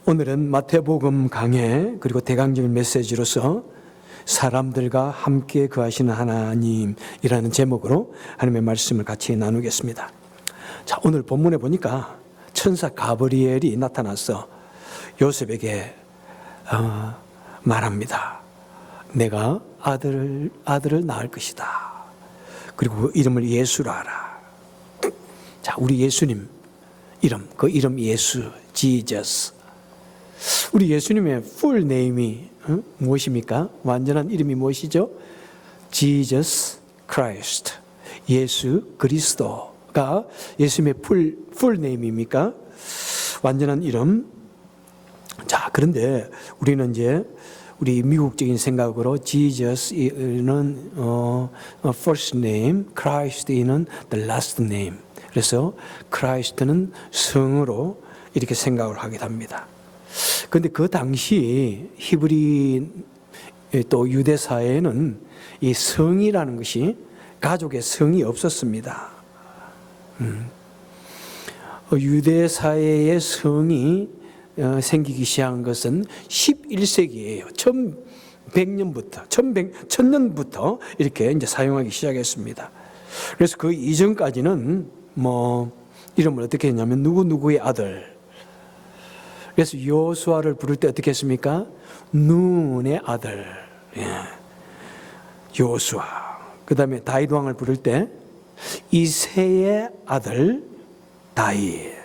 오늘은 마태복음 강해 그리고 대강적인 메시지로서 사람들과 함께 거하시는 하나님이라는 제목으로 하나님의 말씀을 같이 나누겠습니다. 자, 오늘 본문에 보니까 천사 가브리엘이 나타나서 요셉에게 말합니다. 내가 아들을 낳을 것이다. 그리고 그 이름을 예수라 하라. 자, 우리 예수님 이름, 그 이름 예수, Jesus. 우리 예수님의 풀 네임이 무엇입니까? 완전한 이름이 무엇이죠? Jesus Christ. 예수 그리스도가 예수님의 풀 네임입니까? 완전한 이름. 자, 그런데 우리는 이제 우리 미국적인 생각으로 Jesus는 first name, Christ는 the last name. 그래서 Christ는 성으로 이렇게 생각을 하게 됩니다. 그런데 그 당시 히브리 또 유대 사회에는 이 성이라는 것이 가족의 성이 없었습니다. 유대 사회의 성이 생기기 시작한 것은 11세기예요. 1100년부터 이렇게 이제 사용하기 시작했습니다. 그래서 그 이전까지는 이름을 어떻게 했냐면 누구누구의 아들. 그래서 여호수아를 부를 때 어떻게 했습니까? 눈의 아들. 여호수아. 그 다음에 다윗 왕을 부를 때 이새의 아들 다윗.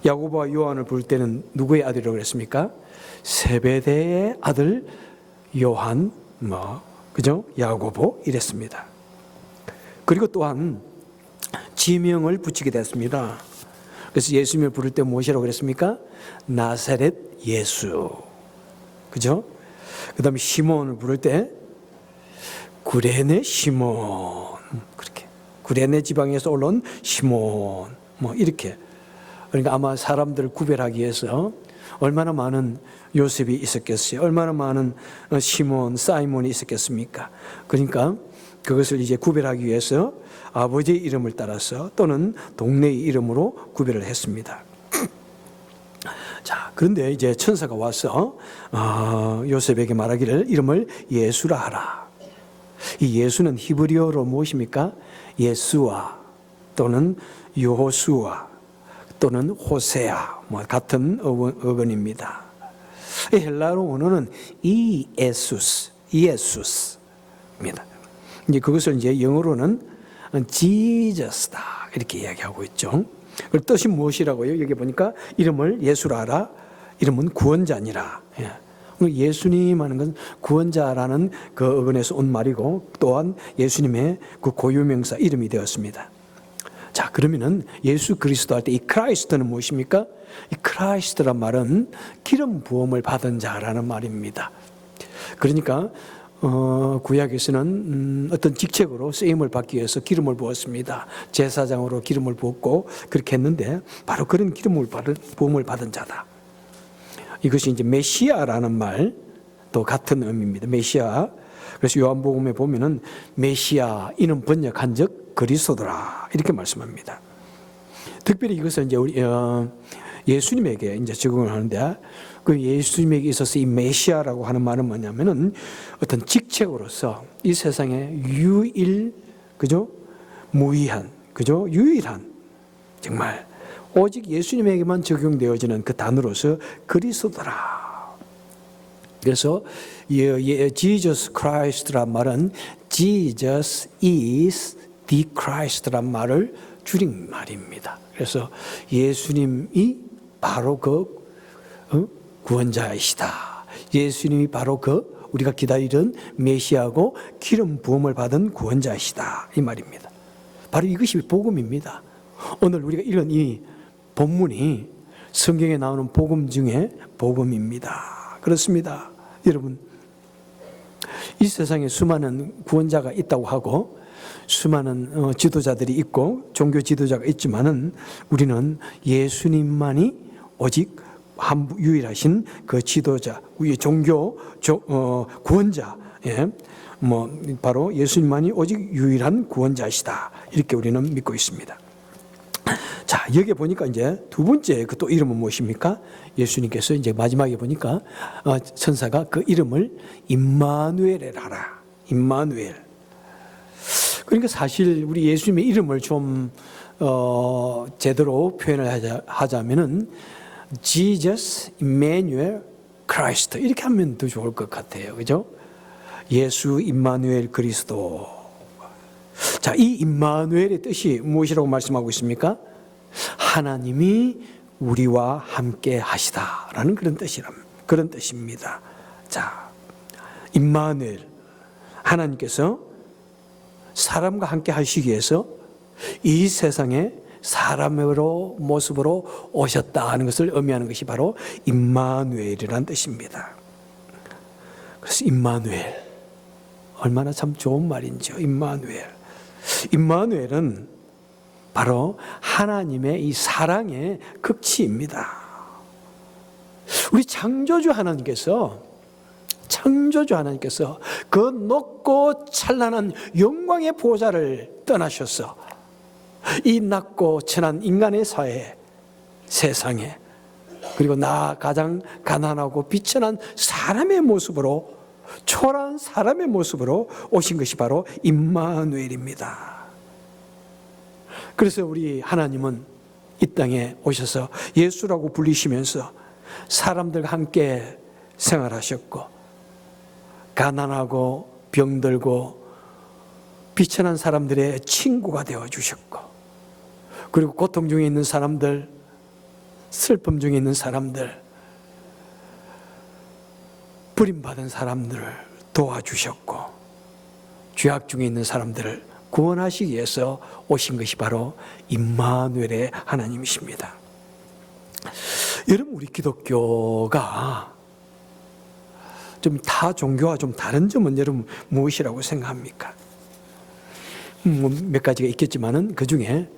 야고보와 요한을 부를 때는 누구의 아들이라고 그랬습니까? 세베대의 아들 요한, 그죠? 야고보 이랬습니다. 그리고 또한 지명을 붙이게 됐습니다. 그래서 예수님을 부를 때 무엇이라고 그랬습니까? 나사렛 예수. 그죠? 그 다음에 시몬을 부를 때 구레네 시몬. 그렇게. 구레네 지방에서 올라온 시몬. 이렇게. 그러니까 아마 사람들을 구별하기 위해서 얼마나 많은 요셉이 있었겠어요. 얼마나 많은 시몬, 사이몬이 있었겠습니까? 그러니까 그것을 이제 구별하기 위해서 아버지의 이름을 따라서 또는 동네의 이름으로 구별을 했습니다. 자, 그런데 이제 천사가 와서 요셉에게 말하기를 이름을 예수라 하라. 이 예수는 히브리어로 무엇입니까? 예수아 또는 여호수아 또는 호세아 같은 어근입니다. 헬라어 언어는 예수스입니다. 이제 그것을 이제 영어로는 Jesus다 이렇게 이야기하고 있죠. 그 뜻이 무엇이라고요? 여기 보니까 이름을 예수라 하라. 이름은 구원자니라. 예수님 하는 건 구원자라는 그 어근에서 온 말이고 또한 예수님의 그 고유명사 이름이 되었습니다. 자, 그러면은 예수 그리스도 할 때 이 크라이스트는 무엇입니까? 이 크라이스트란 말은 기름 부음을 받은 자라는 말입니다. 그러니까 구약에서는 어떤 직책으로 쓰임을 받기 위해서 기름을 부었습니다. 제사장으로 기름을 부었고 그렇게 했는데 바로 그런 부음을 받은 자다. 이것이 이제 메시아라는 말도 같은 의미입니다. 메시아. 그래서 요한복음에 보면은 메시아 이는 번역한 적 그리스도더라 이렇게 말씀합니다. 특별히 이것은 이제 우리 예수님에게 이제 적용을 하는데 그 예수님에게 있어서 이 메시아라고 하는 말은 뭐냐면은 어떤 직책으로서 이 세상에 무이한, 그죠? 유일한 정말 오직 예수님에게만 적용되어지는 그 단어로서 그리스도더라. 그래서 Jesus Christ란 말은 Jesus is the Christ란 말을 줄인 말입니다. 그래서 예수님이 바로 그 구원자이시다. 예수님이 바로 그 우리가 기다리던 메시아고 기름 부음을 받은 구원자이시다. 이 말입니다. 바로 이것이 복음입니다. 오늘 우리가 읽은 이 본문이 성경에 나오는 복음 중에 복음입니다. 그렇습니다. 여러분, 이 세상에 수많은 구원자가 있다고 하고 수많은 지도자들이 있고 종교 지도자가 있지만은 우리는 예수님만이 오직 유일하신 그 지도자, 우리 종교 구원자, 바로 예수님만이 오직 유일한 구원자시다. 이렇게 우리는 믿고 있습니다. 자, 여기 보니까 이제 두 번째 그 또 이름은 무엇입니까? 예수님께서 이제 마지막에 보니까 천사가 그 이름을 임마누엘이라. 임마누엘. 그러니까 사실 우리 예수님의 이름을 좀 제대로 표현을 하자면은 Jesus Emmanuel Christ 이렇게 하면 더 좋을 것 같아요. 그죠? 예수 임마누엘 그리스도. 자, 이 임마누엘의 뜻이 무엇이라고 말씀하고 있습니까? 하나님이 우리와 함께 하시다라는 그런 뜻입니다. 자, 임마누엘. 하나님께서 사람과 함께 하시기 위해서 이 세상에 사람으로 모습으로 오셨다 하는 것을 의미하는 것이 바로 임마누엘이라는 뜻입니다. 그래서 임마누엘 얼마나 참 좋은 말인지요. 임마누엘. 임마누엘은 바로 하나님의 이 사랑의 극치입니다. 우리 창조주 하나님께서 그 높고 찬란한 영광의 보좌를 떠나셔서 이 낮고 천한 인간의 사회, 세상에, 그리고 나 가장 가난하고 비천한 사람의 모습으로, 초라한 사람의 모습으로 오신 것이 바로 임마누엘입니다. 그래서 우리 하나님은 이 땅에 오셔서 예수라고 불리시면서 사람들과 함께 생활하셨고, 가난하고 병들고 비천한 사람들의 친구가 되어주셨고, 그리고 고통 중에 있는 사람들, 슬픔 중에 있는 사람들, 버림받은 사람들을 도와주셨고, 죄악 중에 있는 사람들을 구원하시기 위해서 오신 것이 바로 임마누엘의 하나님이십니다. 여러분, 우리 기독교가 좀 타 종교와 좀 다른 점은 여러분 무엇이라고 생각합니까? 몇 가지가 있겠지만은 그 중에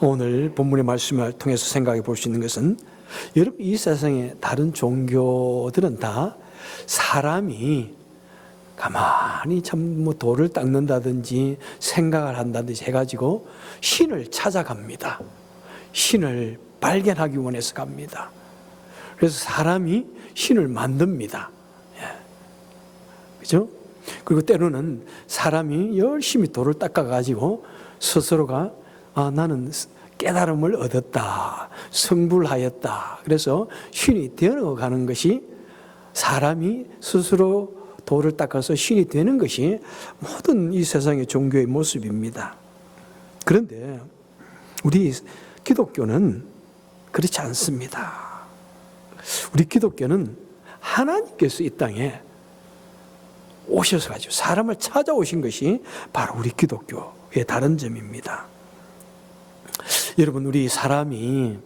오늘 본문의 말씀을 통해서 생각해 볼 수 있는 것은, 여러분 이 세상의 다른 종교들은 다 사람이 가만히 참 뭐 돌을 닦는다든지 생각을 한다든지 해가지고 신을 찾아갑니다. 신을 발견하기 원해서 갑니다. 그래서 사람이 신을 만듭니다. 그죠? 그리고 때로는 사람이 열심히 돌을 닦아가지고 스스로가 나는 깨달음을 얻었다, 성불하였다. 그래서 신이 되어가는 것이, 사람이 스스로 돌을 닦아서 신이 되는 것이 모든 이 세상의 종교의 모습입니다. 그런데 우리 기독교는 그렇지 않습니다. 우리 기독교는 하나님께서 이 땅에 오셔서 가지고 사람을 찾아오신 것이 바로 우리 기독교의 다른 점입니다. 여러분, 우리 사람이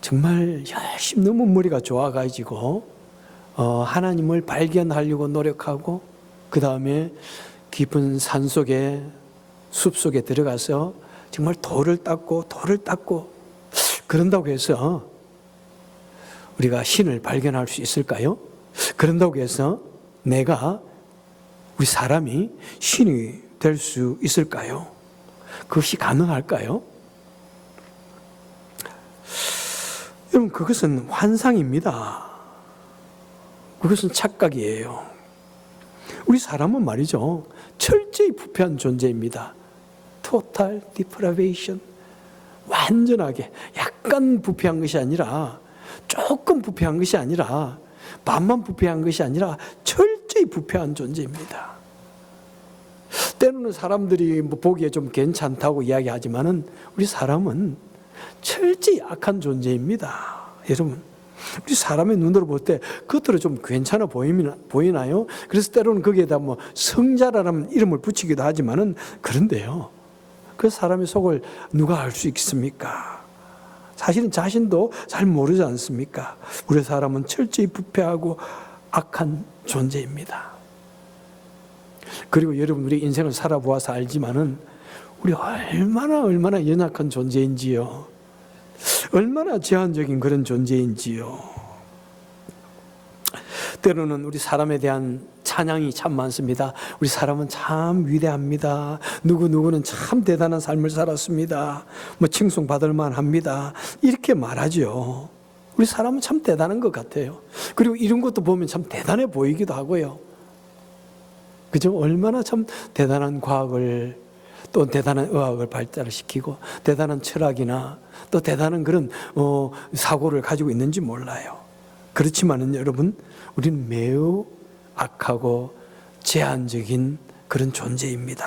정말 열심히 너무 머리가 좋아가지고 하나님을 발견하려고 노력하고, 그 다음에 깊은 산 속에, 숲 속에 들어가서 정말 돌을 닦고 그런다고 해서 우리가 신을 발견할 수 있을까요? 그런다고 해서 우리 사람이 신이 될 수 있을까요? 그것이 가능할까요? 여러분, 그것은 환상입니다. 그것은 착각이에요. 우리 사람은 말이죠, 철저히 부패한 존재입니다. Total depravation. 완전하게, 약간 부패한 것이 아니라, 조금 부패한 것이 아니라, 반만 부패한 것이 아니라 철저히 부패한 존재입니다. 때로는 사람들이 보기에 좀 괜찮다고 이야기하지만은 우리 사람은 철저히 악한 존재입니다. 여러분, 우리 사람의 눈으로 볼 때 겉으로 좀 괜찮아 보이나요? 그래서 때로는 거기에다 뭐 성자라는 이름을 붙이기도 하지만은, 그런데요, 그 사람의 속을 누가 알 수 있습니까? 사실은 자신도 잘 모르지 않습니까? 우리 사람은 철저히 부패하고 악한 존재입니다. 그리고 여러분, 우리 인생을 살아보아서 알지만은 우리 얼마나 연약한 존재인지요. 얼마나 제한적인 그런 존재인지요. 때로는 우리 사람에 대한 찬양이 참 많습니다. 우리 사람은 참 위대합니다. 누구누구는 참 대단한 삶을 살았습니다. 뭐 칭송받을 만합니다. 이렇게 말하죠. 우리 사람은 참 대단한 것 같아요. 그리고 이런 것도 보면 참 대단해 보이기도 하고요. 그죠? 얼마나 참 대단한 과학을, 또 대단한 의학을 발달시키고 대단한 철학이나 또 대단한 그런 사고를 가지고 있는지 몰라요. 그렇지만은 여러분, 우리는 매우 악하고 제한적인 그런 존재입니다.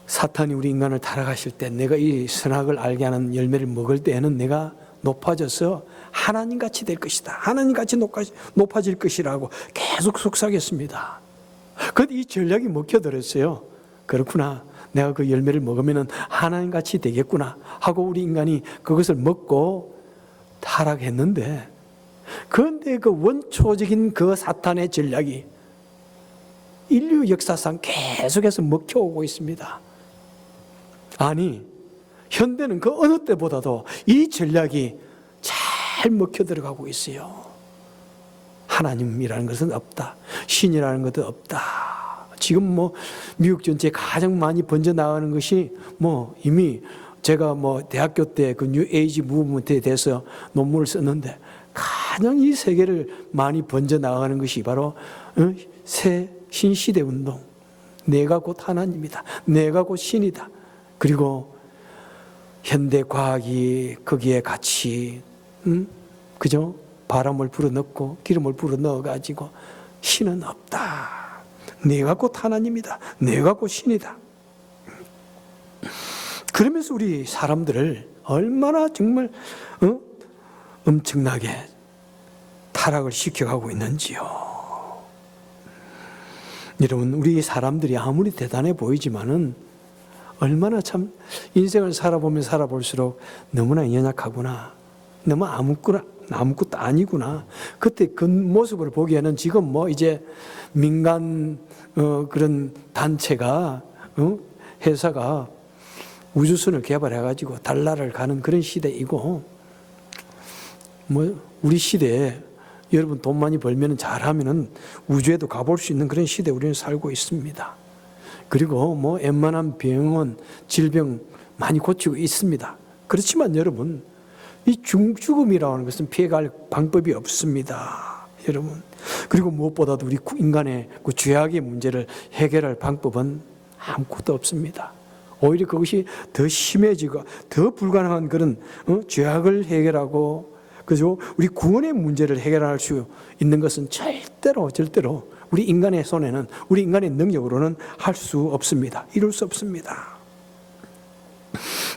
사탄이 우리 인간을 타락하실 때 내가 이 선악을 알게 하는 열매를 먹을 때에는 내가 높아져서 하나님같이 될 것이다. 하나님같이 높아질 것이라고 계속 속삭였습니다. 그런데 이 전략이 먹혀들었어요. 그렇구나. 내가 그 열매를 먹으면 하나님같이 되겠구나 하고 우리 인간이 그것을 먹고 타락했는데, 그런데 그 원초적인 그 사탄의 전략이 인류 역사상 계속해서 먹혀오고 있습니다. 아니, 현대는 그 어느 때보다도 이 전략이 잘 먹혀 들어가고 있어요. 하나님이라는 것은 없다. 신이라는 것도 없다. 지금 뭐 미국 전체에 가장 많이 번져나가는 것이 뭐 이미 제가 뭐 대학교 때 그 뉴 에이지 무브먼트에 대해서 논문을 썼는데, 가장 이 세계를 많이 번져나가는 것이 바로 새 신시대 운동. 내가 곧 하나님이다. 내가 곧 신이다. 그리고 현대 과학이 거기에 같이 그죠? 바람을 불어넣고 기름을 불어넣어가지고 신은 없다. 내가 곧 하나님이다. 내가 곧 신이다. 그러면서 우리 사람들을 얼마나 정말 엄청나게 타락을 시켜가고 있는지요. 여러분, 우리 사람들이 아무리 대단해 보이지만은 얼마나 참 인생을 살아보면 살아볼수록 너무나 연약하구나. 너무 아무것도 아니구나. 그때 그 모습을 보기에는 지금 뭐 이제 민간 그런 단체가 회사가 우주선을 개발해가지고 달나라를 가는 그런 시대이고, 뭐 우리 시대에 여러분 돈 많이 벌면 잘하면은 우주에도 가볼 수 있는 그런 시대에 우리는 살고 있습니다. 그리고 뭐 웬만한 병원, 질병 많이 고치고 있습니다. 그렇지만 여러분, 이 죽음이라는 것은 피해갈 방법이 없습니다. 여러분. 그리고 무엇보다도 우리 인간의 그 죄악의 문제를 해결할 방법은 아무것도 없습니다. 오히려 그것이 더 심해지고 더 불가능한 그런 죄악을 해결하고, 그죠? 우리 구원의 문제를 해결할 수 있는 것은 절대로 우리 인간의 손에는, 우리 인간의 능력으로는 할 수 없습니다. 이룰 수 없습니다.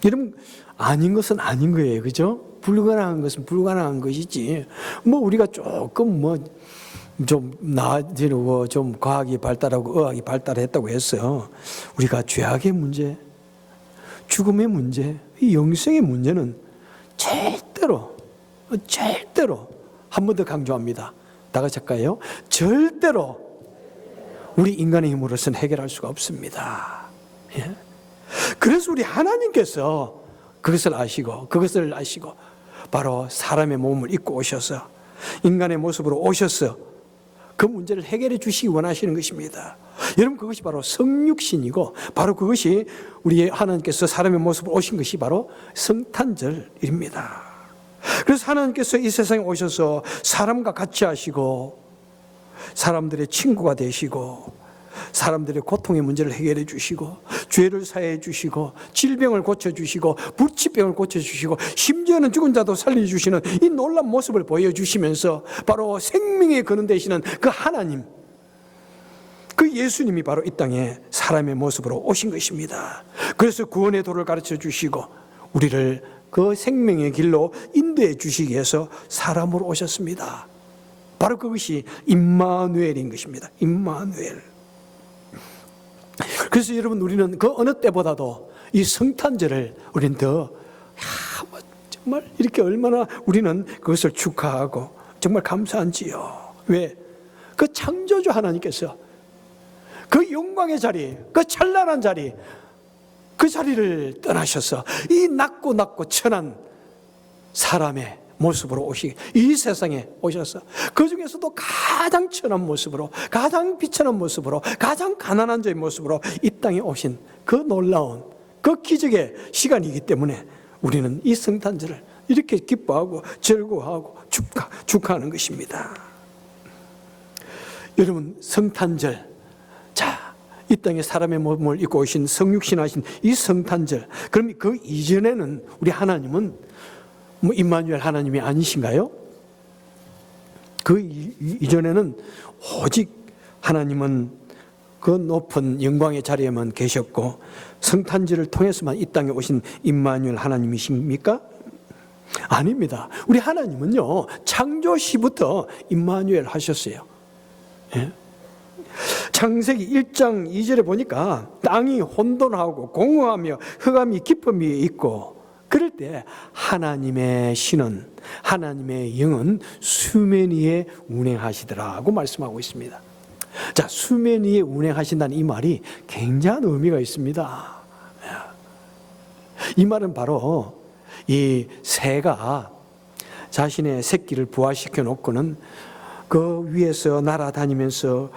여러분, 아닌 것은 아닌 거예요. 그죠? 불가능한 것은 불가능한 것이지. 뭐 우리가 조금 뭐 좀 나아지고 좀 과학이 발달하고 의학이 발달했다고 해서 우리가 죄악의 문제, 죽음의 문제, 이 영생의 문제는 절대로 한 번 더 강조합니다. 다 같이 할까요? 절대로 우리 인간의 힘으로서는 해결할 수가 없습니다. 예? 그래서 우리 하나님께서 그것을 아시고 바로 사람의 몸을 입고 오셔서 인간의 모습으로 오셔서 그 문제를 해결해 주시기 원하시는 것입니다. 여러분, 그것이 바로 성육신이고, 바로 그것이 우리 하나님께서 사람의 모습으로 오신 것이 바로 성탄절입니다. 그래서 하나님께서 이 세상에 오셔서 사람과 같이 하시고, 사람들의 친구가 되시고, 사람들의 고통의 문제를 해결해 주시고, 죄를 사해 주시고, 질병을 고쳐 주시고, 불치병을 고쳐 주시고, 심지어는 죽은 자도 살려 주시는 이 놀라운 모습을 보여 주시면서 바로 생명의 근원 되시는 그 하나님, 그 예수님이 바로 이 땅에 사람의 모습으로 오신 것입니다. 그래서 구원의 도를 가르쳐 주시고 우리를 그 생명의 길로 인도해 주시기 위해서 사람으로 오셨습니다. 바로 그것이 임마누엘인 것입니다. 임마누엘. 그래서 여러분, 우리는 그 어느 때보다도 이 성탄절을 우리는 더 정말 이렇게 얼마나 우리는 그것을 축하하고 정말 감사한지요. 왜? 그 창조주 하나님께서 그 영광의 자리, 그 찬란한 자리, 그 자리를 떠나셔서 이 낮고 천한 사람의 모습으로 이 세상에 오셔서 그 중에서도 가장 천한 모습으로, 가장 비천한 모습으로, 가장 가난한 자의 모습으로 이 땅에 오신 그 놀라운 그 기적의 시간이기 때문에 우리는 이 성탄절을 이렇게 기뻐하고 즐거워하고 축하하는 것입니다. 여러분, 성탄절, 자, 이 땅에 사람의 몸을 입고 오신 성육신하신 이 성탄절, 그럼 그 이전에는 우리 하나님은 임마누엘 하나님이 아니신가요? 그 이전에는 오직 하나님은 그 높은 영광의 자리에만 계셨고 성탄절을 통해서만 이 땅에 오신 임마누엘 하나님이십니까? 아닙니다. 우리 하나님은요, 창조시부터 임마누엘 하셨어요. 예? 창세기 1장 2절에 보니까 땅이 혼돈하고 공허하며 흑암이 깊음 위에 있고, 그럴 때 하나님의 신은, 하나님의 영은 수면 위에 운행하시더라고 말씀하고 있습니다. 자, 수면 위에 운행하신다는 이 말이 굉장한 의미가 있습니다. 이 말은 바로 이 새가 자신의 새끼를 부화시켜 놓고는 그 위에서 날아다니면서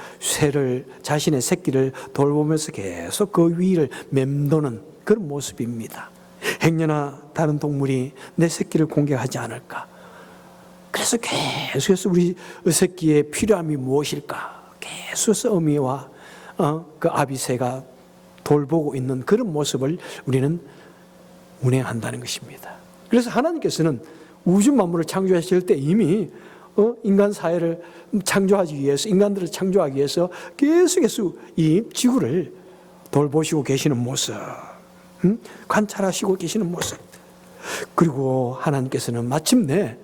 자신의 새끼를 돌보면서 계속 그 위를 맴도는 그런 모습입니다. 행여나 다른 동물이 내 새끼를 공격하지 않을까. 그래서 계속해서 우리 새끼의 필요함이 무엇일까 계속해서 어미와 그 아비새가 돌보고 있는 그런 모습을 우리는 운행한다는 것입니다. 그래서 하나님께서는 우주 만물을 창조하실 때 이미 인간 사회를 창조하기 위해서, 인간들을 창조하기 위해서 계속해서 이 지구를 돌보시고 계시는 모습, 관찰하시고 계시는 모습. 그리고 하나님께서는 마침내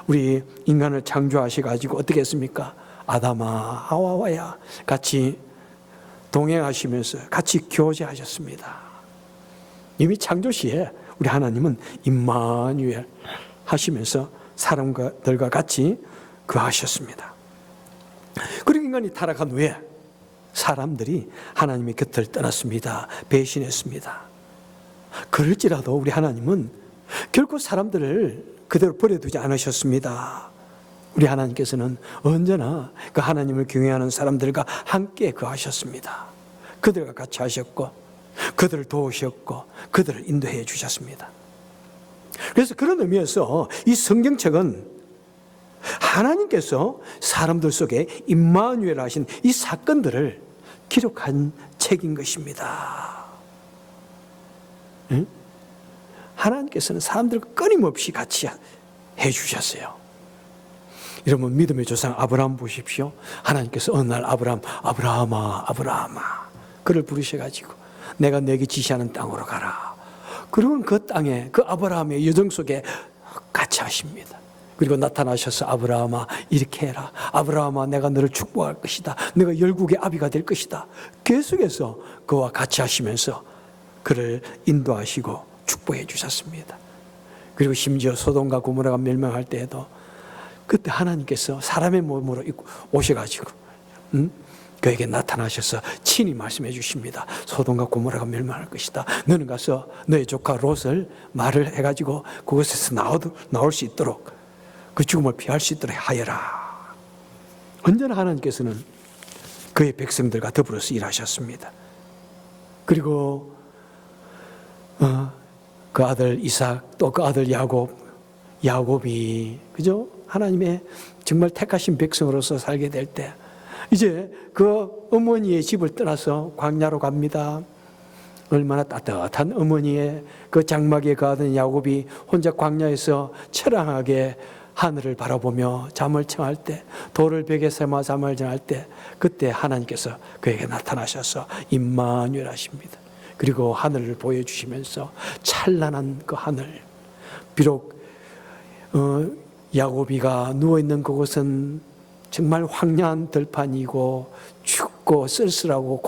우리 인간을 창조하셔가지고 어떻게 했습니까? 아담아 하와와야 같이 동행하시면서 같이 교제하셨습니다. 이미 창조 시에 우리 하나님은 임마누엘 하시면서 사람들과 같이 거하셨습니다. 그리고 인간이 타락한 후에 사람들이 하나님의 곁을 떠났습니다. 배신했습니다. 그럴지라도 우리 하나님은 결코 사람들을 그대로 버려두지 않으셨습니다. 우리 하나님께서는 언제나 그 하나님을 경외하는 사람들과 함께 거하셨습니다. 그들과 같이 하셨고 그들을 도우셨고 그들을 인도해 주셨습니다. 그래서 그런 의미에서 이 성경책은 하나님께서 사람들 속에 임마누엘 하신 이 사건들을 기록한 책인 것입니다. 응? 하나님께서는 사람들과 끊임없이 같이 해주셨어요. 여러분, 믿음의 조상 아브라함 보십시오. 하나님께서 어느 날 아브라함아 그를 부르셔가지고 내가 너에게 지시하는 땅으로 가라. 그리고 그 땅에 그 아브라함의 여정 속에 같이 하십니다. 그리고 나타나셔서 아브라함아 이렇게 해라. 아브라함아 내가 너를 축복할 것이다. 너가 열국의 아비가 될 것이다. 계속해서 그와 같이 하시면서 그를 인도하시고 축복해 주셨습니다. 그리고 심지어 소돔과 고모라가 멸망할 때에도 그때 하나님께서 사람의 몸으로 오셔가지고 그에게 나타나셔서 친히 말씀해 주십니다. 소돔과 고모라가 멸망할 것이다. 너는 가서 너의 조카 롯을 말을 해가지고 그곳에서 나올 수 있도록 그 죽음을 피할 수 있도록 하여라. 언제나 하나님께서는 그의 백성들과 더불어서 일하셨습니다. 그리고 그 아들 이삭 또 그 아들 야곱이 그죠? 하나님의 정말 택하신 백성으로서 살게 될 때 이제 그 어머니의 집을 떠나서 광야로 갑니다. 얼마나 따뜻한 어머니의 그 장막에 가던 야곱이 혼자 광야에서 처량하게 하늘을 바라보며 잠을 청할 때, 돌을 벽에 세마 잠을 청할 때 그때 하나님께서 그에게 나타나셔서 임마누엘 하십니다. 그리고 하늘을 보여주시면서 찬란한 그 하늘, 비록 야곱이가 누워있는 그곳은 정말 황량한 들판이고 춥고 쓸쓸하고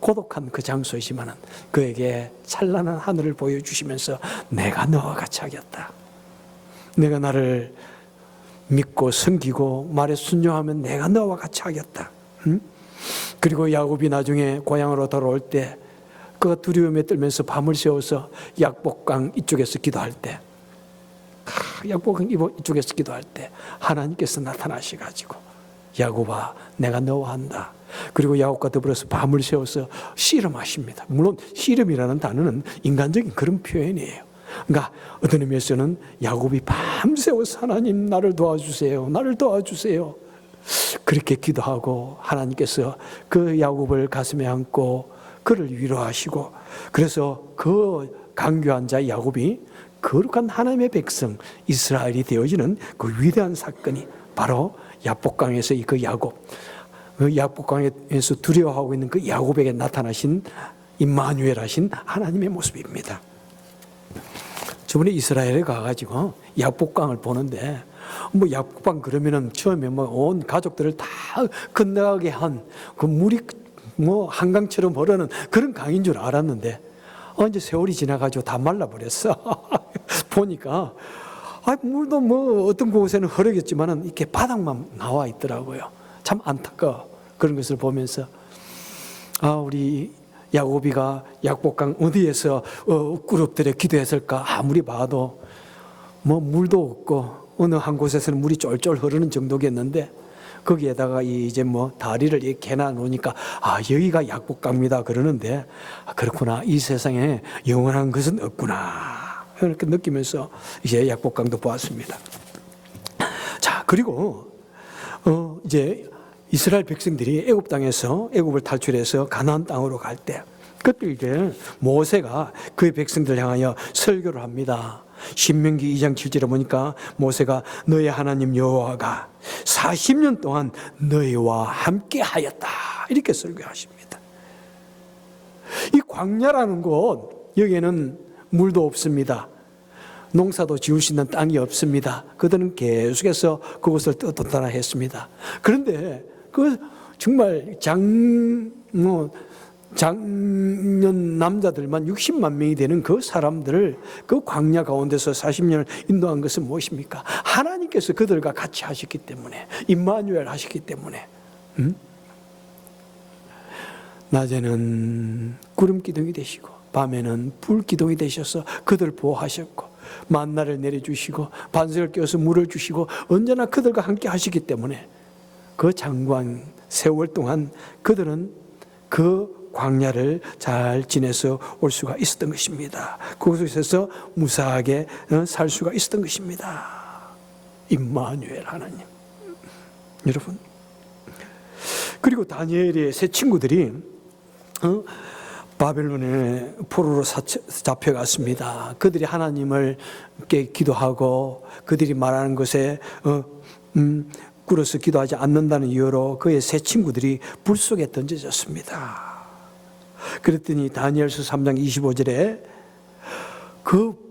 고독한 그 장소이지만 그에게 찬란한 하늘을 보여주시면서 내가 너와 같이 하겠다. 내가 나를 믿고 섬기고 말에 순종하면 내가 너와 같이 하겠다. 그리고 야곱이 나중에 고향으로 돌아올 때 그가 두려움에 떨면서 밤을 새워서 약복강 이쪽에서 기도할 때 야곱은 이쪽에서 기도할 때 하나님께서 나타나셔가지고 야곱아 내가 너와 한다. 그리고 야곱과 더불어서 밤을 새워서 씨름하십니다. 물론 씨름이라는 단어는 인간적인 그런 표현이에요. 그러니까 어떤 의미에서는 야곱이 밤새워서 하나님 나를 도와주세요. 나를 도와주세요. 그렇게 기도하고 하나님께서 그 야곱을 가슴에 안고 그를 위로하시고 그래서 그 강교한 자 야곱이 거룩한 하나님의 백성 이스라엘이 되어지는 그 위대한 사건이 바로 야복강에서 그 야곱, 그 야복강에서 두려워하고 있는 그 야곱에게 나타나신 임마누엘 하신 하나님의 모습입니다. 저번에 이스라엘에 가가지고 야복강을 보는데 뭐 야복강 그러면은 처음에 뭐 온 가족들을 다 건너가게 한 그 물이 뭐 한강처럼 흐르는 그런 강인 줄 알았는데 이제 세월이 지나가지고 다 말라버렸어. 보니까 물도 뭐 어떤 곳에는 흐르겠지만은 이렇게 바닥만 나와 있더라고요. 참 안타까워. 그런 것을 보면서 우리 야곱이가 야복강 어디에서 꿀업들에 기도했을까 아무리 봐도 뭐 물도 없고 어느 한 곳에서는 물이 쫄쫄 흐르는 정도겠는데 거기에다가 이제 뭐 다리를 이렇게 해놔 놓으니까 여기가 야복강입니다 그러는데 그렇구나 이 세상에 영원한 것은 없구나 이렇게 느끼면서 이제 야복강도 보았습니다. 자 그리고 이제 이스라엘 백성들이 애굽 땅에서 애굽을 탈출해서 가나안 땅으로 갈 때 그때 이제 모세가 그의 백성들 향하여 설교를 합니다. 신명기 2장 7절에 보니까 모세가 너의 하나님 여호와가 40년 동안 너희와 함께 하였다 이렇게 설교하십니다. 이 광야라는 곳 여기에는 물도 없습니다. 농사도 지을 수 있는 땅이 없습니다. 그들은 계속해서 그곳을 떠돌아 했습니다. 그런데 그 정말 장년 남자들만 60만 명이 되는 그 사람들을 그 광야 가운데서 40년을 인도한 것은 무엇입니까? 하나님께서 그들과 같이 하셨기 때문에 임마누엘 하셨기 때문에 낮에는 구름 기둥이 되시고 밤에는 불 기둥이 되셔서 그들 보호하셨고 만나를 내려주시고 반석을 껴서 물을 주시고 언제나 그들과 함께 하시기 때문에 그 장관 세월 동안 그들은 그 광야를 잘 지내서 올 수가 있었던 것입니다. 그곳에서 무사하게 살 수가 있었던 것입니다. 임마누엘 하나님. 여러분 그리고 다니엘의 세 친구들이 바벨론의 포로로 잡혀갔습니다. 그들이 하나님을 기도하고 그들이 말하는 것에 꿇어서 기도하지 않는다는 이유로 그의 세 친구들이 불 속에 던져졌습니다. 그랬더니 다니엘서 3장 25절에 그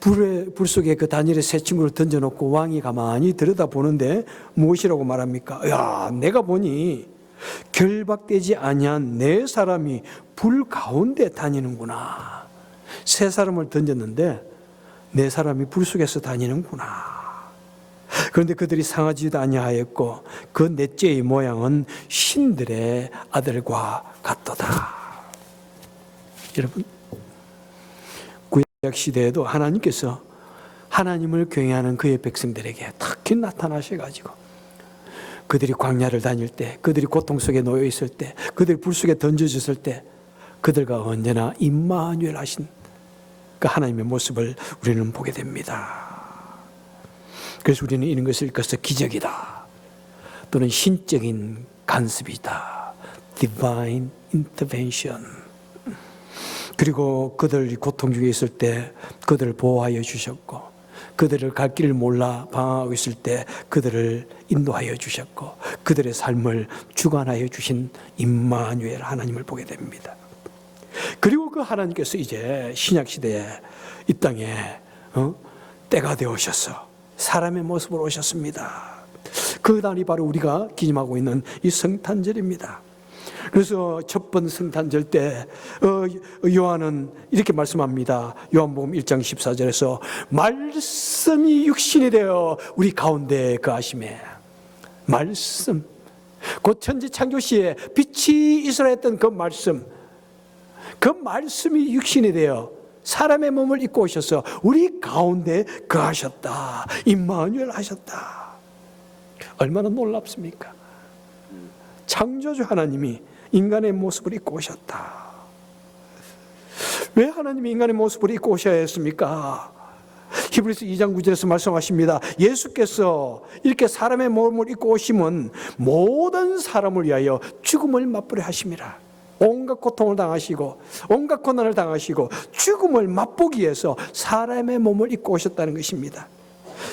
불 속에 그 다니엘의 세 친구를 던져놓고 왕이 가만히 들여다보는데 무엇이라고 말합니까? 야, 내가 보니 결박되지 아니한 네 사람이 불 가운데 다니는구나. 세 사람을 던졌는데 네 사람이 불 속에서 다니는구나. 그런데 그들이 상하지도 아니하였고 그 넷째의 모양은 신들의 아들과 같도다. 여러분 구약 시대에도 하나님께서 하나님을 경외하는 그의 백성들에게 특히 나타나셔가지고 그들이 광야를 다닐 때 그들이 고통 속에 놓여 있을 때 그들이 불 속에 던져졌을 때 그들과 언제나 임마누엘 하신 그 하나님의 모습을 우리는 보게 됩니다. 그래서 우리는 이런 것을 읽어서 기적이다 또는 신적인 간섭이다, divine intervention. 그리고 그들이 고통 중에 있을 때 그들을 보호하여 주셨고 그들을 갈 길을 몰라 방황하고 있을 때 그들을 인도하여 주셨고 그들의 삶을 주관하여 주신 임마누엘 하나님을 보게 됩니다. 그리고 그 하나님께서 이제 신약시대에 이 땅에 때가 되어오셔서 사람의 모습으로 오셨습니다. 그 날이 바로 우리가 기념하고 있는 이 성탄절입니다. 그래서 첫 번 성탄절 때 요한은 이렇게 말씀합니다. 요한복음 1장 14절에서 말씀이 육신이 되어 우리 가운데 거하시매. 말씀, 곧 천지 창조 시에 빛이 있으라 했던 그 말씀이 육신이 되어 사람의 몸을 입고 오셔서 우리 가운데 거하셨다. 임마누엘 하셨다. 얼마나 놀랍습니까? 창조주 하나님이 인간의 모습을 입고 오셨다. 왜 하나님이 인간의 모습을 입고 오셔야 했습니까? 히브리서 2장 9절에서 말씀하십니다. 예수께서 이렇게 사람의 몸을 입고 오시면 모든 사람을 위하여 죽음을 맛보려 하심이라. 온갖 고통을 당하시고 온갖 고난을 당하시고 죽음을 맛보기 위해서 사람의 몸을 입고 오셨다는 것입니다.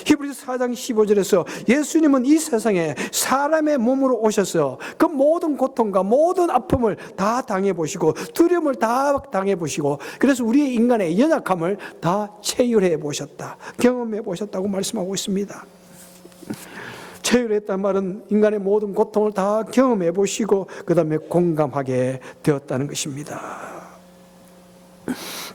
히브리서 4장 15절에서 예수님은 이 세상에 사람의 몸으로 오셔서 그 모든 고통과 모든 아픔을 다 당해보시고 두려움을 다 당해보시고 그래서 우리의 인간의 연약함을 다 체휼해 보셨다, 경험해 보셨다고 말씀하고 있습니다. 체휼했다는 말은 인간의 모든 고통을 다 경험해 보시고 그 다음에 공감하게 되었다는 것입니다.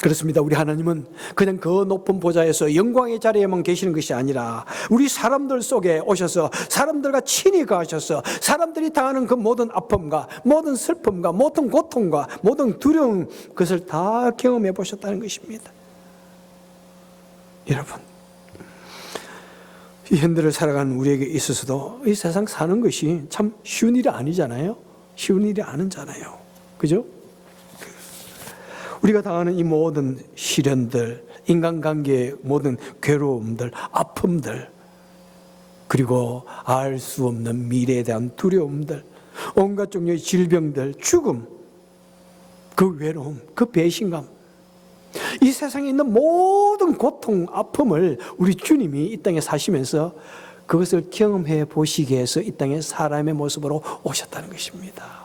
그렇습니다. 우리 하나님은 그냥 그 높은 보좌에서 영광의 자리에만 계시는 것이 아니라 우리 사람들 속에 오셔서 사람들과 친히 거하셔서 사람들이 당하는 그 모든 아픔과 모든 슬픔과 모든 고통과 모든 두려움, 그것을 다 경험해 보셨다는 것입니다. 여러분, 이 현대를 살아가는 우리에게 있어서도 이 세상 사는 것이 참 쉬운 일이 아니잖아요. 쉬운 일이 아니잖아요. 그죠? 우리가 당하는 이 모든 시련들, 인간관계의 모든 괴로움들, 아픔들, 그리고 알 수 없는 미래에 대한 두려움들, 온갖 종류의 질병들, 죽음, 그 외로움, 그 배신감, 이 세상에 있는 모든 고통, 아픔을 우리 주님이 이 땅에 사시면서 그것을 경험해 보시기 위해서 이 땅에 사람의 모습으로 오셨다는 것입니다.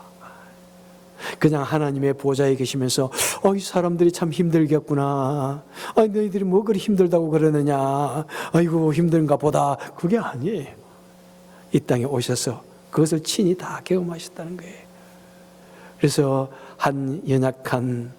그냥 하나님의 보좌에 계시면서 이 사람들이 참 힘들겠구나, 너희들이 뭐 그리 힘들다고 그러느냐, 아이고 힘든가 보다, 그게 아니에요. 이 땅에 오셔서 그것을 친히 다 경험하셨다는 거예요. 그래서 한 연약한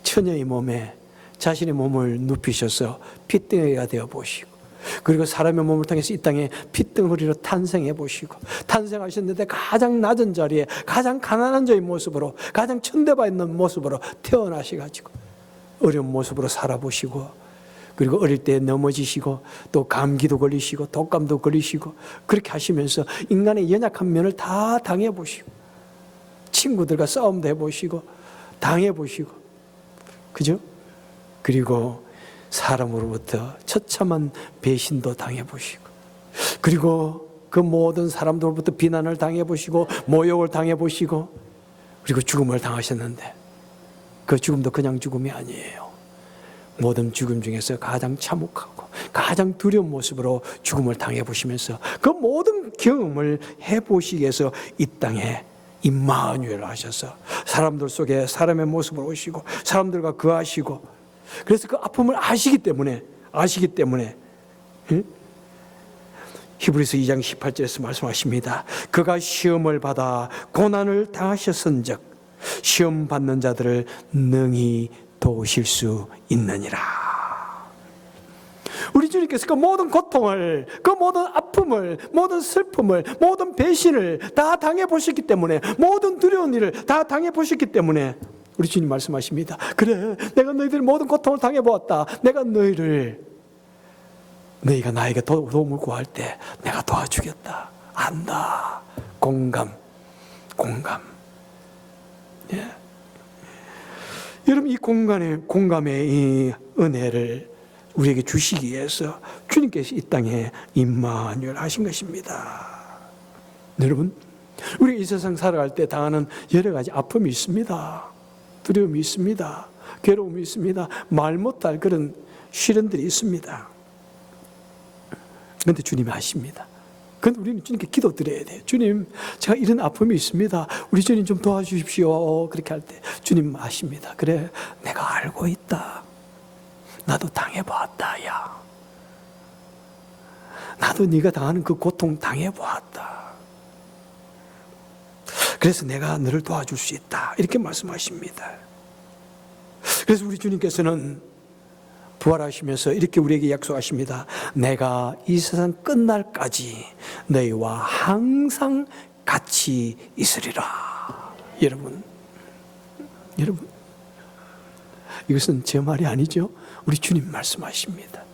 처녀의 몸에 자신의 몸을 눕히셔서 핏덩어리가 되어 보시고, 그리고 사람의 몸을 통해서 이 땅에 핏덩어리로 탄생해 보시고, 탄생하셨는데 가장 낮은 자리에 가장 가난한 자의 모습으로, 가장 천대받는 모습으로 태어나셔가지고 어려운 모습으로 살아보시고, 그리고 어릴 때 넘어지시고 또 감기도 걸리시고 독감도 걸리시고 그렇게 하시면서 인간의 연약한 면을 다 당해보시고, 친구들과 싸움도 해보시고 당해보시고, 그죠? 그리고 사람으로부터 처참한 배신도 당해보시고, 그리고 그 모든 사람들로부터 비난을 당해보시고 모욕을 당해보시고, 그리고 죽음을 당하셨는데 그 죽음도 그냥 죽음이 아니에요. 모든 죽음 중에서 가장 참혹하고 가장 두려운 모습으로 죽음을 당해보시면서 그 모든 경험을 해보시기 위해서 이 땅에 임마누엘 하셔서 사람들 속에 사람의 모습을 오시고 사람들과 거하시고, 그래서 그 아픔을 아시기 때문에 히브리서 2장 18절에서 말씀하십니다. 그가 시험을 받아 고난을 당하셨은즉 시험 받는 자들을 능히 도우실 수 있느니라. 우리 주님께서 그 모든 고통을, 그 모든 아픔을, 모든 슬픔을, 모든 배신을 다 당해보셨기 때문에, 모든 두려운 일을 다 당해보셨기 때문에 우리 주님 말씀하십니다. 그래, 내가 너희들 모든 고통을 당해보았다. 내가 너희가 나에게 도움을 구할 때 내가 도와주겠다. 안다. 공감. 예. 여러분, 이 공감의 이 은혜를 우리에게 주시기 위해서 주님께서 이 땅에 임마누엘 하신 것입니다. 여러분, 우리 이 세상 살아갈 때 당하는 여러 가지 아픔이 있습니다. 두려움이 있습니다. 괴로움이 있습니다. 말 못할 그런 시련들이 있습니다. 그런데 주님이 아십니다. 그런데 우리는 주님께 기도드려야 돼요. 주님, 제가 이런 아픔이 있습니다. 우리 주님 좀 도와주십시오. 그렇게 할 때 주님 아십니다. 그래, 내가 알고 있다. 나도 당해보았다. 야, 나도 네가 당하는 그 고통 당해보았다. 그래서 내가 너를 도와줄 수 있다. 이렇게 말씀하십니다. 그래서 우리 주님께서는 부활하시면서 이렇게 우리에게 약속하십니다. 내가 이 세상 끝날까지 너희와 항상 같이 있으리라. 여러분, 이것은 제 말이 아니죠. 우리 주님 말씀하십니다.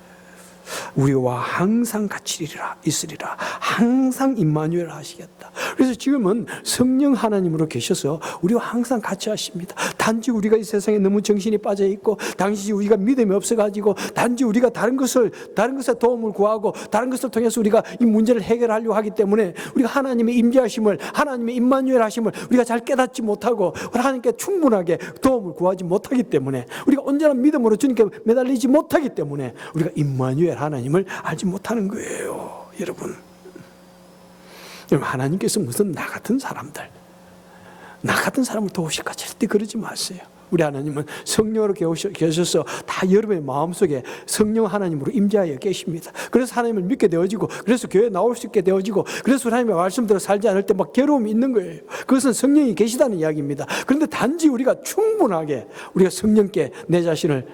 우리와 항상 같이 있으리라. 항상 임마누엘 하시겠다. 그래서 지금은 성령 하나님으로 계셔서 우리와 항상 같이 하십니다. 단지 우리가 이 세상에 너무 정신이 빠져 있고, 단지 우리가 믿음이 없어가지고, 단지 우리가 다른 것에 도움을 구하고, 다른 것을 통해서 우리가 이 문제를 해결하려고 하기 때문에 우리가 하나님의 임재하심을, 하나님의 임마누엘 하심을 우리가 잘 깨닫지 못하고, 하나님께 충분하게 도움을 구하지 못하기 때문에, 우리가 온전한 믿음으로 주님께 매달리지 못하기 때문에 우리가 임마누엘 하나님을 알지 못하는 거예요. 여러분, 하나님께서 무슨 나 같은 사람을 도우실까? 절대 그러지 마세요. 우리 하나님은 성령으로 계셔서 다 여러분의 마음속에 성령 하나님으로 임재하여 계십니다. 그래서 하나님을 믿게 되어지고, 그래서 교회에 나올 수 있게 되어지고, 그래서 하나님의 말씀대로 살지 않을 때 막 괴로움이 있는 거예요. 그것은 성령이 계시다는 이야기입니다. 그런데 단지 우리가 충분하게 우리가 성령께 내 자신을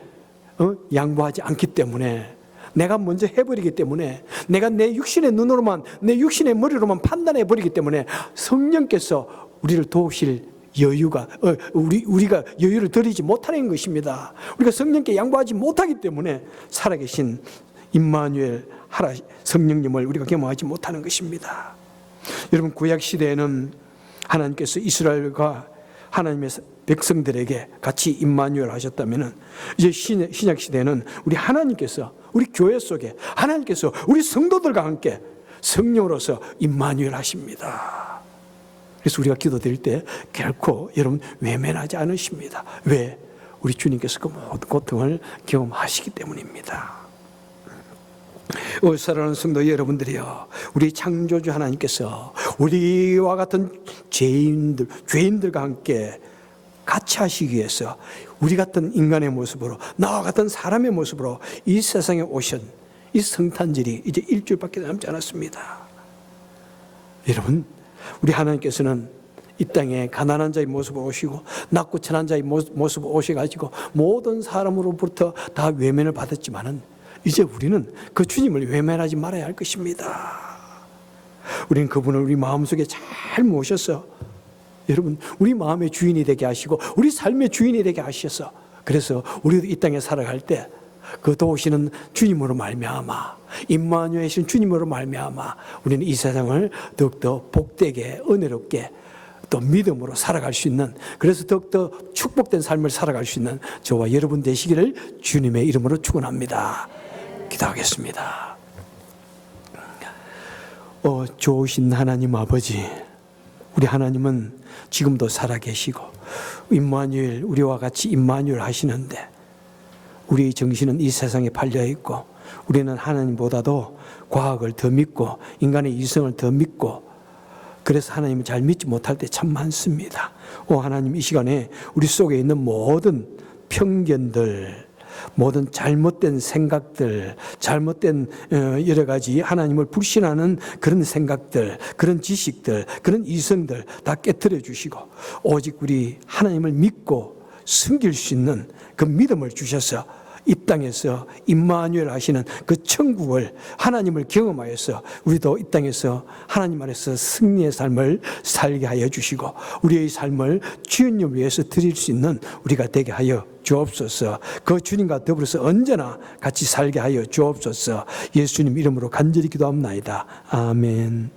양보하지 않기 때문에, 내가 먼저 해버리기 때문에, 내가 내 육신의 눈으로만, 내 육신의 머리로만 판단해버리기 때문에 성령께서 우리를 도우실 여유가, 우리가 여유를 드리지 못하는 것입니다. 우리가 성령께 양보하지 못하기 때문에 살아계신 임마누엘 성령님을 우리가 경험하지 못하는 것입니다. 여러분, 구약시대에는 하나님께서 이스라엘과 하나님의 백성들에게 같이 임마누엘 하셨다면, 이제 신약시대에는 우리 하나님께서, 우리 교회 속에 하나님께서 우리 성도들과 함께 성령으로서 임마누엘 하십니다. 그래서 우리가 기도드릴 때 결코 여러분 외면하지 않으십니다. 왜? 우리 주님께서 그 모든 고통을 경험하시기 때문입니다. 사랑하는 성도 여러분들이요, 우리 창조주 하나님께서 우리와 같은 죄인들과 함께 같이 하시기 위해서 우리 같은 인간의 모습으로, 나와 같은 사람의 모습으로 이 세상에 오신 이 성탄절이 이제 일주일밖에 남지 않았습니다. 여러분, 우리 하나님께서는 이 땅에 가난한 자의 모습으로 오시고, 낮고 천한 자의 모습으로 오셔가지고 모든 사람으로부터 다 외면을 받았지만은, 이제 우리는 그 주님을 외면하지 말아야 할 것입니다. 우리는 그분을 우리 마음속에 잘 모셔서, 여러분, 우리 마음의 주인이 되게 하시고 우리 삶의 주인이 되게 하셔서, 그래서 우리도 이 땅에 살아갈 때 그 도우시는 주님으로 말미암아, 임마누엘이신 주님으로 말미암아 우리는 이 세상을 더욱더 복되게, 은혜롭게, 또 믿음으로 살아갈 수 있는, 그래서 더욱더 축복된 삶을 살아갈 수 있는 저와 여러분 되시기를 주님의 이름으로 축원합니다. 기도하겠습니다. 좋으신 하나님 아버지, 우리 하나님은 지금도 살아계시고 임마누엘, 우리와 같이 임마누엘 하시는데, 우리의 정신은 이 세상에 팔려있고, 우리는 하나님보다도 과학을 더 믿고 인간의 이성을 더 믿고, 그래서 하나님을 잘 믿지 못할 때 참 많습니다. 하나님, 이 시간에 우리 속에 있는 모든 편견들, 모든 잘못된 생각들, 잘못된 여러 가지 하나님을 불신하는 그런 생각들, 그런 지식들, 그런 이성들 다 깨트려 주시고, 오직 우리 하나님을 믿고 숨길 수 있는 그 믿음을 주셔서 이 땅에서 임마누엘 하시는 그 천국을, 하나님을 경험하여서 우리도 이 땅에서 하나님 안에서 승리의 삶을 살게 하여 주시고, 우리의 삶을 주님 위해서 드릴 수 있는 우리가 되게 하여 주옵소서. 그 주님과 더불어서 언제나 같이 살게 하여 주옵소서. 예수님 이름으로 간절히 기도합나이다. 아멘.